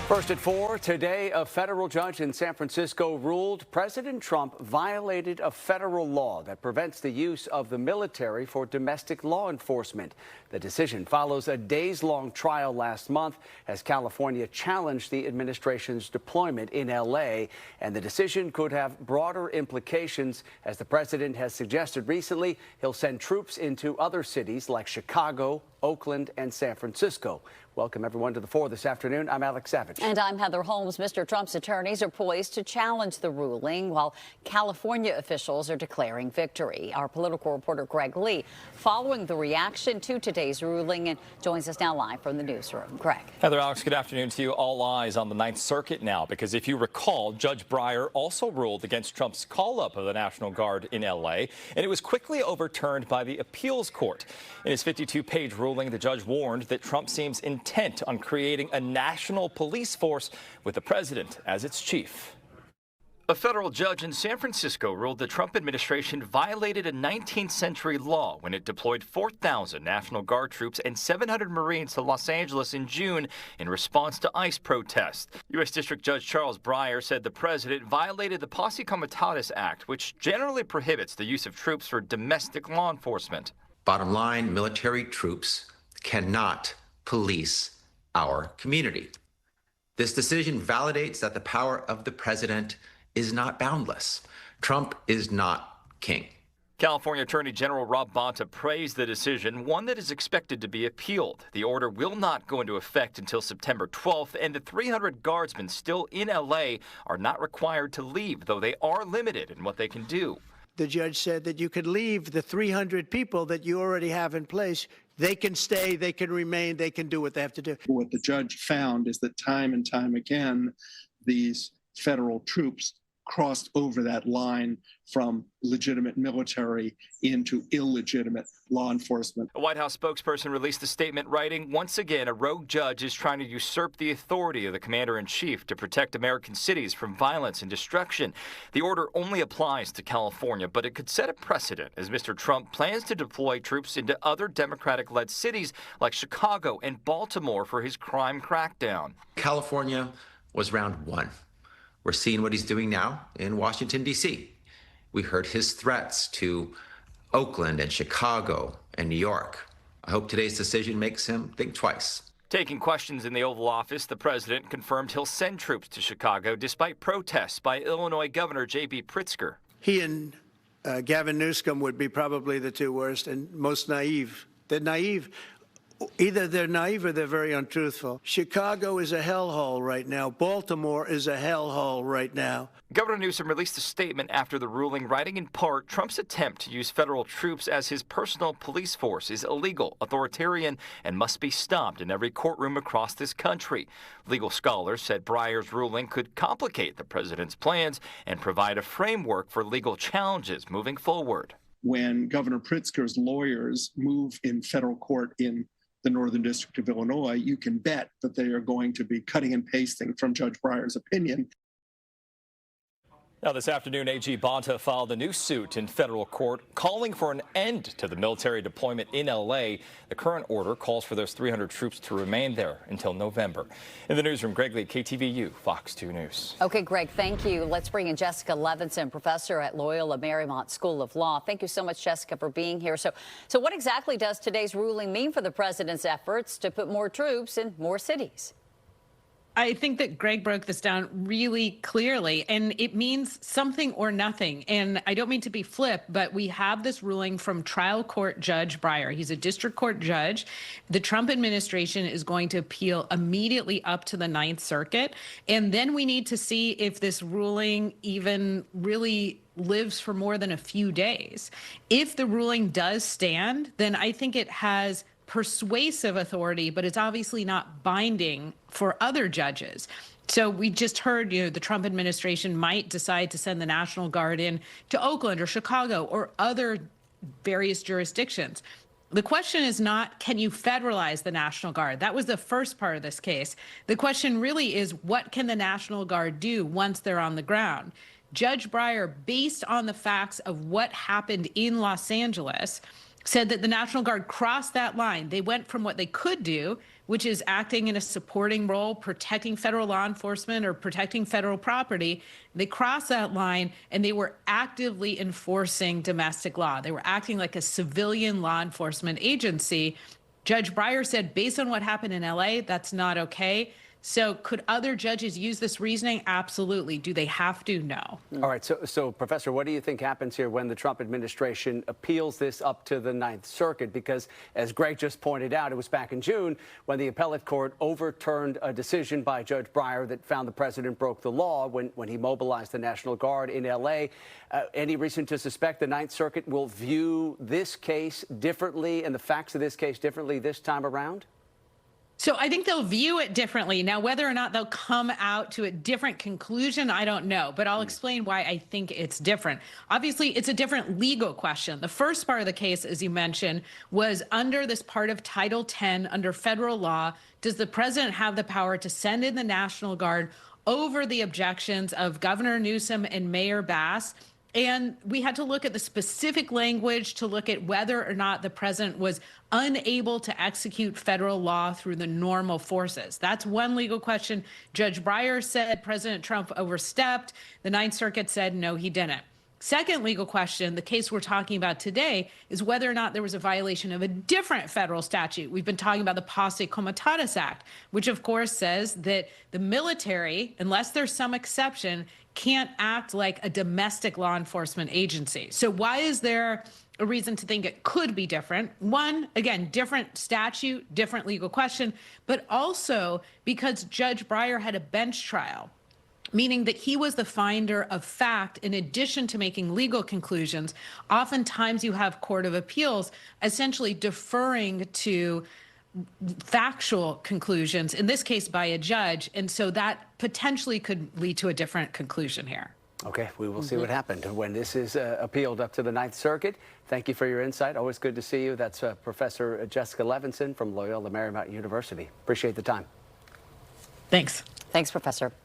First at 4, today a federal judge in San Francisco ruled President Trump violated a federal law that prevents the use of the military for domestic law enforcement. The decision follows a days-long trial last month as California challenged the administration's deployment in L.A., and the decision could have broader implications. As the president has suggested recently, he'll send troops into other cities like Chicago, Oakland, and San Francisco. Welcome, everyone, to the 4 this afternoon. I'm Alex Savage. And I'm Heather Holmes. Mr. Trump's attorneys are poised to challenge the ruling while California officials are declaring victory. Our political reporter Greg Lee following the reaction to today's ruling and joins us now live from the newsroom. Greg. Heather, Alex, good afternoon to you. All eyes on the Ninth Circuit now, because if you recall, Judge Breyer also ruled against Trump's call-up of the National Guard in L.A., and it was quickly overturned by the appeals court. In his 52-page ruling, the judge warned that Trump seems intent on creating a national police force with the president as its chief. A federal judge in San Francisco ruled the Trump administration violated a 19th century law when it deployed 4,000 National Guard troops and 700 Marines to Los Angeles in June in response to ICE protests. U.S. District Judge Charles Breyer said the president violated the Posse Comitatus Act, which generally prohibits the use of troops for domestic law enforcement. Bottom line, military troops cannot police our community. This decision validates that the power of the president is not boundless. Trump is not king. California Attorney General Rob Bonta praised the decision, one that is expected to be appealed. The order will not go into effect until September 12th, and the 300 guardsmen still in L.A. are not required to leave, though they are limited in what they can do. The judge said that you could leave the 300 people that you already have in place. They can stay, they can remain, they can do what they have to do. What the judge found is that time and time again, these federal troops crossed over that line from legitimate military into illegitimate law enforcement. A White House spokesperson released a statement writing, once again, a rogue judge is trying to usurp the authority of the commander-in-chief to protect American cities from violence and destruction. The order only applies to California, but it could set a precedent as Mr. Trump plans to deploy troops into other Democratic-led cities like Chicago and Baltimore for his crime crackdown. California was round one. We're seeing what he's doing now in Washington, D.C. We heard his threats to Oakland and Chicago and New York. I hope today's decision makes him think twice. Taking questions in the Oval Office, the president confirmed he'll send troops to Chicago despite protests by Illinois Governor J.B. Pritzker. He and Gavin Newsom would be probably the two worst and most naive. They're naive. Either they're naive or they're very untruthful. Chicago is a hellhole right now. Baltimore is a hellhole right now. Governor Newsom released a statement after the ruling, writing in part, Trump's attempt to use federal troops as his personal police force is illegal, authoritarian, and must be stopped in every courtroom across this country. Legal scholars said Breyer's ruling could complicate the president's plans and provide a framework for legal challenges moving forward. When Governor Pritzker's lawyers move in federal court in the Northern District of Illinois, you can bet that they are going to be cutting and pasting from Judge Breyer's opinion. Now, this afternoon, AG Bonta filed a new suit in federal court calling for an end to the military deployment in L.A. The current order calls for those 300 troops to remain there until November. In the newsroom, Greg Lee, KTVU, Fox 2 News. Okay, Greg, thank you. Let's bring in Jessica Levinson, professor at Loyola Marymount School of Law. Thank you so much, Jessica, for being here. So what exactly does today's ruling mean for the president's efforts to put more troops in more cities? I think that Greg broke this down really clearly, and it means something or nothing. And I don't mean to be flip, but we have this ruling from trial court Judge Breyer. He's a district court judge. The Trump administration is going to appeal immediately up to the Ninth Circuit. And then we need to see if this ruling even really lives for more than a few days. If the ruling does stand, then I think it has persuasive authority, but it's obviously not binding for other judges. So we just heard, the Trump administration might decide to send the National Guard in to Oakland or Chicago or other various jurisdictions. The question is not, can you federalize the National Guard? That was the first part of this case. The question really is, what can the National Guard do once they're on the ground? Judge Breyer, based on the facts of what happened in Los Angeles, said that the National Guard crossed that line. They went from what they could do, which is acting in a supporting role, protecting federal law enforcement or protecting federal property. They crossed that line and they were actively enforcing domestic law. They were acting like a civilian law enforcement agency. Judge Breyer said, based on what happened in LA, that's not okay. So could other judges use this reasoning? Absolutely. Do they have to? No. All right. So, Professor, what do you think happens here when the Trump administration appeals this up to the Ninth Circuit? Because as Greg just pointed out, it was back in June when the appellate court overturned a decision by Judge Breyer that found the president broke the law when he mobilized the National Guard in L.A. Any reason to suspect the Ninth Circuit will view this case differently and the facts of this case differently this time around? So I think they'll view it differently. Now, whether or not they'll come out to a different conclusion, I don't know, but I'll explain why I think it's different. Obviously, it's a different legal question. The first part of the case, as you mentioned, was under this part of Title X under federal law. Does the president have the power to send in the National Guard over the objections of Governor Newsom and Mayor Bass? And we had to look at the specific language to look at whether or not the president was unable to execute federal law through the normal forces. That's one legal question. Judge Breyer said President Trump overstepped. The Ninth Circuit said, no, he didn't. Second legal question, the case we're talking about today, is whether or not there was a violation of a different federal statute. We've been talking about the Posse Comitatus Act, which of course says that the military, unless there's some exception, can't act like a domestic law enforcement agency. So why is there a reason to think it could be different? One, again, different statute, different legal question, but also because Judge Breyer had a bench trial, meaning that he was the finder of fact in addition to making legal conclusions. Oftentimes you have Court of Appeals essentially deferring to factual conclusions, in this case by a judge, and so that potentially could lead to a different conclusion here. Okay, we will see what happened when this is appealed up to the Ninth Circuit. Thank you for your insight. Always good to see you. That's Professor Jessica Levinson from Loyola Marymount University. Appreciate the time. Thanks. Thanks, Professor.